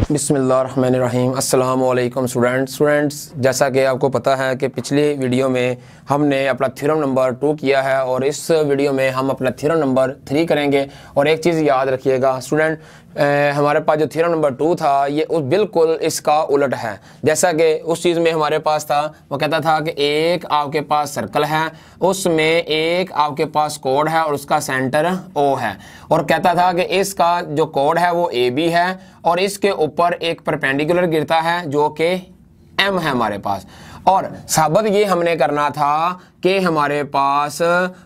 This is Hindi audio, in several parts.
बिस्मिल्लाहिर्रहमानिर्रहीम। अस्सलाम वालेकुम स्टूडेंट्स, जैसा कि आपको पता है कि पिछली वीडियो में हमने अपना थ्योरम नंबर 2 किया है और इस वीडियो में हम अपना थ्योरम नंबर 3 करेंगे। और एक चीज़ याद रखिएगा स्टूडेंट, हमारे पास जो थ्योरम नंबर 2 था ये बिल्कुल इसका उलट है। जैसा कि उस चीज़ में हमारे पास था, वो कहता था कि एक आपके पास सर्कल है, उसमें एक आपके पास कोड है और उसका सेंटर ओ है, और कहता था कि इसका जो कोड है वो ए बी है और इसके ऊपर एक परपेंडिकुलर गिरता है जो कि एम है हमारे पास। और साबित ये हमने करना था कि हमारे पास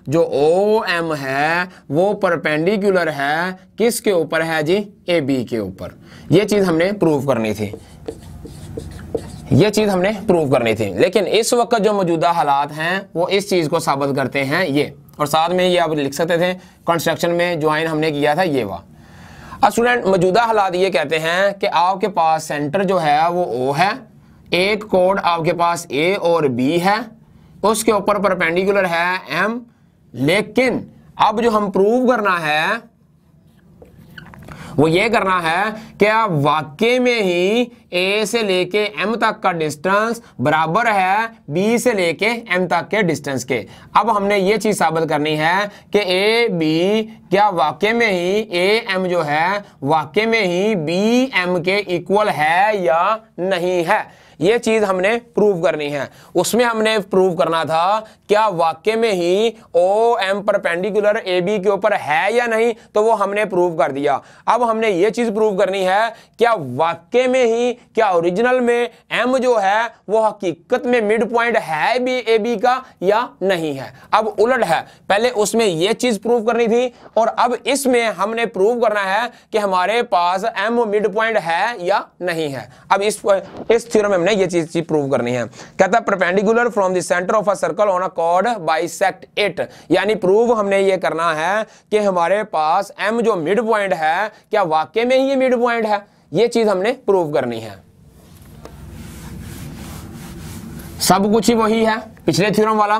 जो ओ एम है वो परपेंडिकुलर है किसके ऊपर है जी, ए बी के ऊपर। ये चीज हमने प्रूव करनी थी, लेकिन इस वक्त जो मौजूदा हालात हैं वो इस चीज को साबित करते हैं ये। और साथ में ये आप लिख सकते थे कंस्ट्रक्शन में ज्वाइन हमने किया था ये वाह। अब स्टूडेंट मौजूदा हालात ये कहते हैं कि आपके पास सेंटर जो है वो ओ है, एक कोड आपके पास ए और बी है, उसके ऊपर परपेंडिकुलर है एम। लेकिन अब जो हम प्रूव करना है वो ये करना है कि आप वाकई में ही ए से लेके एम तक का डिस्टेंस बराबर है बी से लेके एम तक के डिस्टेंस के। अब हमने ये चीज साबित करनी है कि ए बी क्या वाकई में ही ए एम जो है वाकई में ही बी एम के इक्वल है या नहीं है। ये चीज हमने प्रूव करनी है। उसमें हमने प्रूव करना था क्या वाकई में ही O M perpendicular A B के ऊपर है या नहीं, तो वो हमने प्रूव कर दिया। अब हमने ये चीज प्रूव करनी है क्या वाकई में ही क्या ओरिजिनल में एम जो है वो हकीकत में मिड पॉइंट है भी ए बी का या नहीं है। अब उलट है, पहले उसमें ये चीज प्रूव करनी थी और अब इसमें हमने प्रूव करना है कि हमारे पास एम मिड पॉइंट है या नहीं है। अब इस थ्योरम में हमने ये चीज प्रूव करनी है। कहता है perpendicular from the centre of a circle on a cord bisect it, यानी प्रूव हमने ये करना है कि हमारे पास एम जो मिड पॉइंट है क्या वाकई में ही ये मिड पॉइंट है। ये चीज हमने प्रूव करनी है। सब कुछ ही वही है पिछले थ्योरम वाला।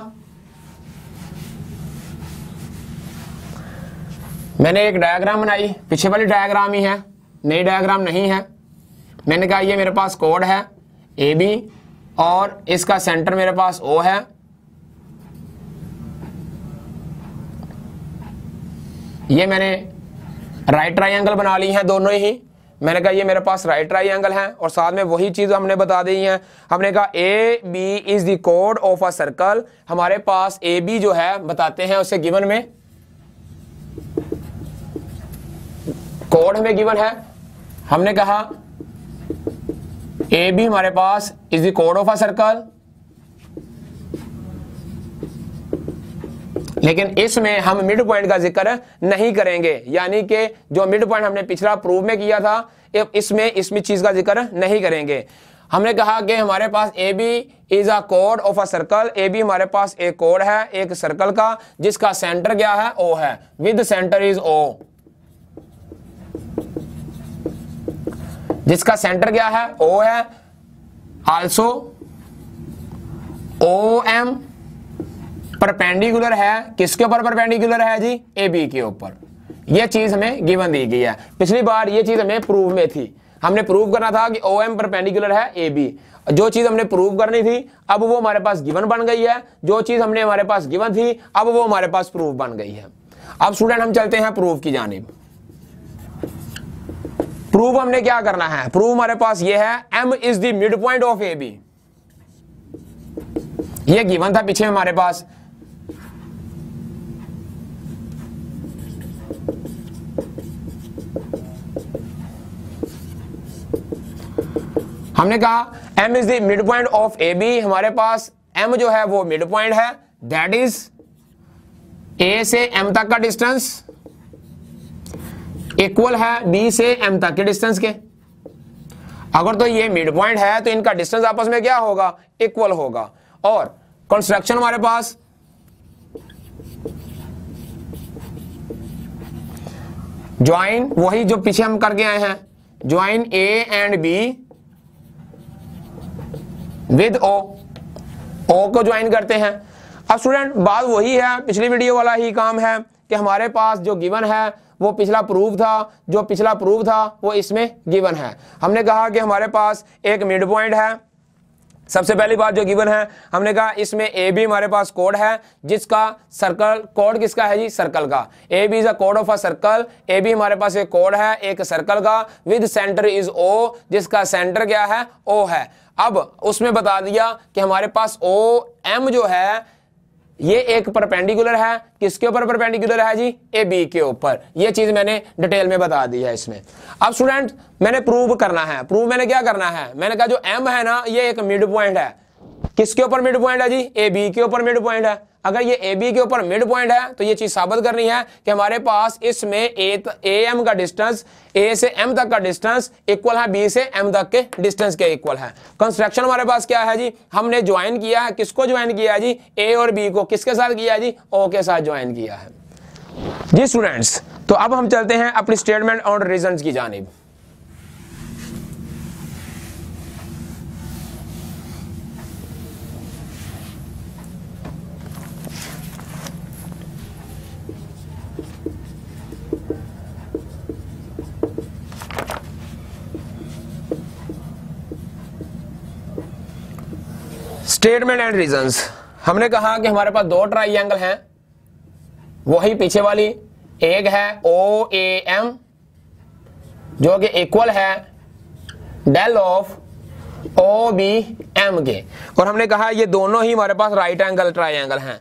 मैंने एक डायग्राम बनाई, पीछे वाली डायग्राम ही है, नई डायग्राम नहीं है। मैंने कहा ये मेरे पास कोड है ए बी और इसका सेंटर मेरे पास ओ है। ये मैंने राइट ट्राइंगल बना ली है दोनों ही। मैंने कहा ये मेरे पास राइट ट्राइंगल है और साथ में वही चीज हमने बता दी है। हमने कहा ए बी इज द कोड ऑफ अ सर्कल। हमारे पास ए बी जो है बताते हैं उसे गिवन में, कोड में गिवन है। हमने कहा ए बी हमारे पास इज द कोड ऑफ अ सर्कल, लेकिन इसमें हम मिड पॉइंट का जिक्र नहीं करेंगे, यानी कि जो मिड पॉइंट हमने पिछला प्रूव में किया था इसमें चीज का जिक्र नहीं करेंगे। हमने कहा कि हमारे पास ए बी इज अ कोड of a circle. A B हमारे पास एक कोड है एक सर्कल का जिसका सेंटर क्या है, ओ है, विद सेंटर इज ओ। जिसका सेंटर क्या है, ओ है। आल्सो ओ एम परपेंडिकुलर है, किसके ऊपर परपेंडिकुलर है जी, ए बी के ऊपर। यह चीज हमें गिवन दी गई है। पिछली बार यह चीज हमें प्रूव में थी, हमने प्रूव करना था कि ओ एम परपेंडिकुलर है ए बी। जो चीज हमने प्रूव करनी थी अब वो हमारे पास गिवन बन गई है। जो चीज हमने हमारे पास गिवन थी अब वो हमारे पास प्रूव बन गई है। अब स्टूडेंट हम चलते हैं प्रूव की जानिब। प्रूव हमने क्या करना है, प्रूव हमारे पास ये है M is the mid point of A B. ये गिवन था पीछे हमारे पास। हमने कहा M is the mid point of A B. हमारे पास एम जो है वो मिड पॉइंट है, दैट इज ए से एम तक का डिस्टेंस इक्वल है बी से एम तक के डिस्टेंस के। अगर तो ये मिड पॉइंट है तो इनका डिस्टेंस आपस में क्या होगा, इक्वल होगा। और कंस्ट्रक्शन हमारे पास ज्वाइन वही जो पीछे हम करके आए हैं, join A and B with O, O को ज्वाइन करते हैं। अब स्टूडेंट बात वही है, पिछली वीडियो वाला ही काम है कि हमारे पास जो गिवन है वो पिछला प्रूफ था, जो पिछला प्रूफ था वो इसमें गिवन है। हमने कहा कि हमारे पास एक मिड पॉइंट है। सबसे पहली बात जो गिवन है, हमने कहा इसमें ए बी हमारे पास कोड है, जिसका सर्कल कोड किसका है जी, सर्कल का। ए बी इज अ कोड of a circle. A B हमारे पास एक कोड है एक सर्कल का, विद सेंटर इज ओ, जिसका सेंटर क्या है, ओ है। अब उसमें बता दिया कि हमारे पास ओ एम जो है ये एक परपेंडिकुलर है, किसके ऊपर परपेंडिकुलर है जी, ए बी के ऊपर। ये चीज मैंने डिटेल में बता दी है इसमें। अब स्टूडेंट मैंने प्रूव करना है, प्रूव मैंने क्या करना है, मैंने कहा जो एम है ना ये एक मिड पॉइंट है। किसके ऊपर मिड पॉइंट है जी, ए बी के ऊपर मिड पॉइंट है। अगर ये ए बी के ऊपर मिड पॉइंट है तो ये चीज साबित करनी है कि हमारे पास इसमें ए एम का डिस्टेंस, ए से एम तक का डिस्टेंस इक्वल है बी से एम तक के डिस्टेंस के इक्वल है। कंस्ट्रक्शन हमारे पास क्या है जी, हमने ज्वाइन किया है, किसको ज्वाइन किया है जी, ए और बी को, किसके साथ किया है जी, ओ के साथ ज्वाइन किया है जी स्टूडेंट्स। तो अब हम चलते हैं अपनी स्टेटमेंट और रीजंस की जानिब। Statement and reasons. हमने कहा कि हमारे पास दो ट्राइंगल हैं, वही पीछे वाली, एक है ओ ए एम जो कि इक्वल है डेल ऑफ ओ बी एम के, और हमने कहा ये दोनों ही हमारे पास राइट एंगल ट्राइंगल हैं।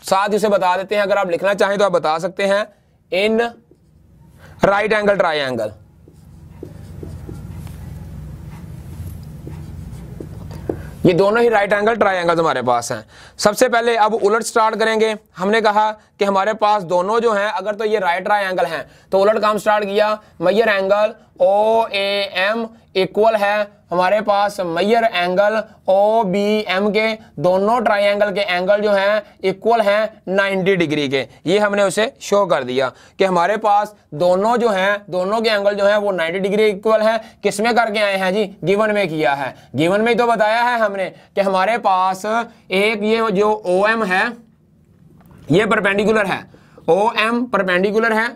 साथ ही उसे बता देते हैं, अगर आप लिखना चाहें तो आप बता सकते हैं इन राइट एंगल ट्राइंगल। ये दोनों ही राइट एंगल ट्राइंगल्स हमारे पास हैं। सबसे पहले अब उलट स्टार्ट करेंगे। हमने कहा कि हमारे पास दोनों जो हैं, अगर तो ये राइट ट्राइंगल हैं तो उलट काम स्टार्ट किया, major angle O A M equal है हमारे पास major angle O B M के। दोनों ट्राइंगल के एंगल जो हैं इक्वल हैं 90 डिग्री के। ये हमने उसे शो कर दिया कि हमारे पास दोनों जो हैं, दोनों के एंगल जो हैं वो 90 डिग्री इक्वल है। किसमें करके आए हैं जी, गिवन में किया है। गिवन में तो बताया है हमने कि हमारे पास एक ये जो ओ एम है ये परपेंडिकुलर है, ओ एम परपेंडिकुलर है,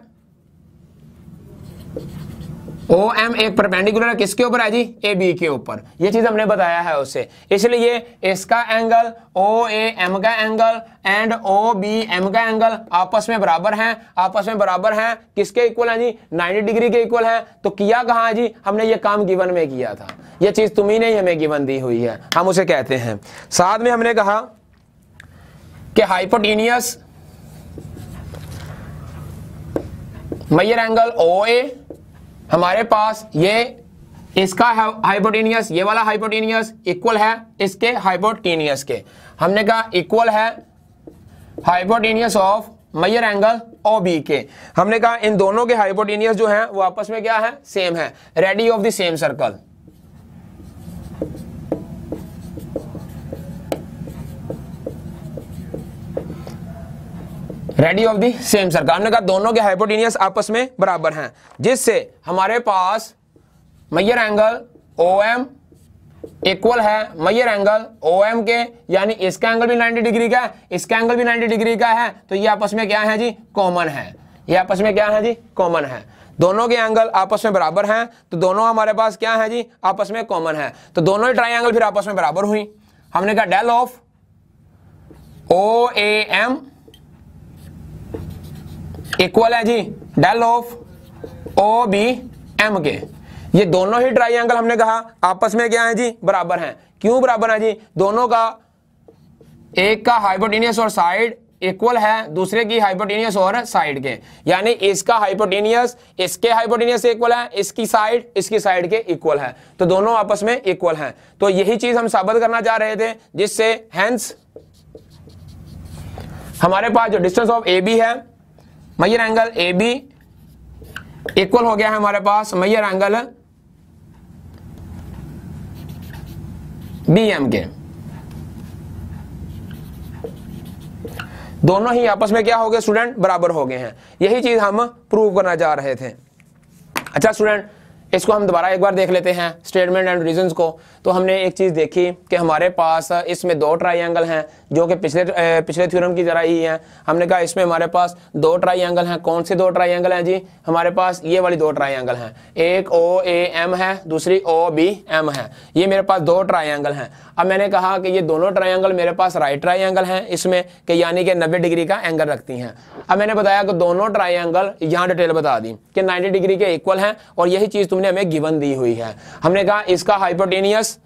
ओ एम एक परपेंडिकुलर है, किसके ऊपर है जी, ए बी के ऊपर। ये चीज हमने बताया है उससे। इसलिए इसका एंगल ओ ए एम का angle and O B M का एंगल आपस में बराबर हैं। आपस में बराबर हैं, किसके इक्वल है जी, 90 डिग्री के इक्वल है। तो किया कहाँ है जी, हमने ये काम गिवन में किया था। ये चीज तुम्ही ने हमें गिवन दी हुई है, हम उसे कहते हैं। साथ में हमने कहा कि हाइपोटेनियस मेजर एंगल ओ ए हमारे पास ये इसका हाइपोटेनियस, ये वाला हाइपोटेनियस इक्वल है इसके हाइपोटेनियस के। हमने कहा इक्वल है hypotenuse of measure angle O B के। हमने कहा इन दोनों के हाइपोटेनियस जो हैं वो आपस में क्या है, सेम है। Ready of the same circle, ready of the same circle. हमने कहा दोनों के हाइपोटेनियस आपस में बराबर हैं, जिससे हमारे पास major angle O M equal है मेजर एंगल ओ एम के, यानी इसका एंगल भी 90 डिग्री का है, इसका एंगल भी 90 डिग्री का है। तो ये आपस में क्या है जी, कॉमन है। ये आपस में क्या है जी, कॉमन है। दोनों के एंगल आपस में बराबर हैं, तो दोनों हमारे पास क्या है जी, आपस में कॉमन है। तो दोनों ही ट्राइंगल फिर आपस में बराबर हुई। हमने कहा del of O A M equal है जी del of O B M के। ये दोनों ही ट्राइंगल हमने कहा आपस में क्या है जी, बराबर हैं। क्यों बराबर है जी, दोनों का एक का हाइपोटेनियस और साइड इक्वल है, दूसरे की हाइपोटेनियस और साइड के, यानी इसका हाइपोटेनियस इसके हाइपोटेनियस से इक्वल है, इसकी साइड के इक्वल है। तो दोनों आपस में इक्वल हैं। तो यही चीज हम साबित करना चाह रहे थे, जिससे हेंस हमारे पास जो डिस्टेंस ऑफ ए बी है, major angle A B equal हो गया है हमारे पास मेजर एंगल बी एम के। दोनों ही आपस में क्या हो गए स्टूडेंट, बराबर हो गए हैं। यही चीज हम प्रूव करना चाह रहे थे। अच्छा स्टूडेंट, इसको हम दोबारा एक बार देख लेते हैं स्टेटमेंट एंड रीजंस को। तो हमने एक चीज देखी कि हमारे पास इसमें दो ट्राइंगल हैं, जो कि पिछले थ्योरम की तरह ही है। हमने कहा इसमें हमारे पास दो ट्राइंगल हैं। कौन से दो ट्राइंगल हैं जी? हमारे पास ये वाली दो ट्राइंगल हैं, एक OAM है, दूसरी OBM है। ये मेरे पास दो ट्राइंगल हैं। अब मैंने कहा कि ये दोनों ट्राइंगल मेरे पास राइट ट्राइंगल हैं इसमें, कि यानी कि 90 डिग्री का एंगल रखती हैं। अब मैंने बताया कि दोनों ट्राइंगल यहाँ डिटेल बता दी कि 90 डिग्री के इक्वल हैं, और यही चीज तुमने हमें गिवन दी हुई है। हमने कहा इसका हाइपोटेनियस,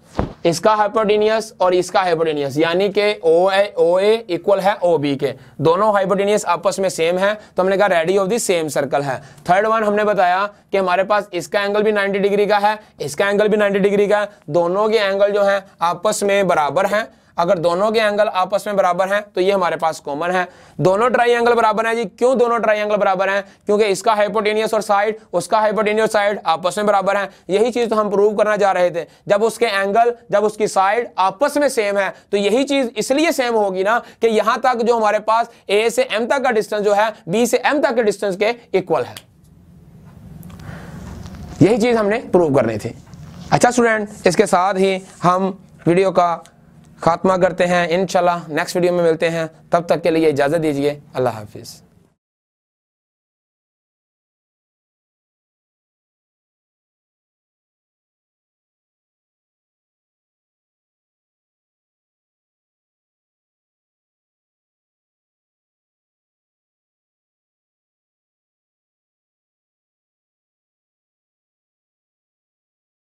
इसका हाइपोटेनियस और इसका हाइपोटेनियस, यानी कि OA इक्वल है OB के, दोनों हाइपोटेनियस आपस में सेम है, तो हमने कहा ready of the same circle है। थर्ड वन हमने बताया कि हमारे पास इसका एंगल भी 90 डिग्री का है, इसका एंगल भी 90 डिग्री का है, दोनों के एंगल जो है आपस में बराबर हैं। अगर दोनों के एंगल आपस में बराबर हैं तो ये हमारे पास कॉमन है। दोनों ट्राइंगल बराबर हैं जी। क्यों दोनों ट्राइंगल बराबर हैं? क्योंकि इसका हाइपोटेनियस और साइड, उसका हाइपोटेनियस साइड आपस में बराबर हैं। यही चीज तो हम प्रूव करना चाह रहे थे। जब उसके एंगल, जब उसकी साइड आपस में सेम है तो यही चीज इसलिए सेम होगी ना कि यहां तक जो हमारे पास A से M तक का डिस्टेंस जो है B से M तक के डिस्टेंस के इक्वल है। यही चीज हमने प्रूव करनी थी। अच्छा स्टूडेंट, इसके साथ ही हम वीडियो का खात्मा करते हैं। इंशाल्लाह नेक्स्ट वीडियो में मिलते हैं, तब तक के लिए इजाज़त दीजिए। अल्लाह हाफिज़।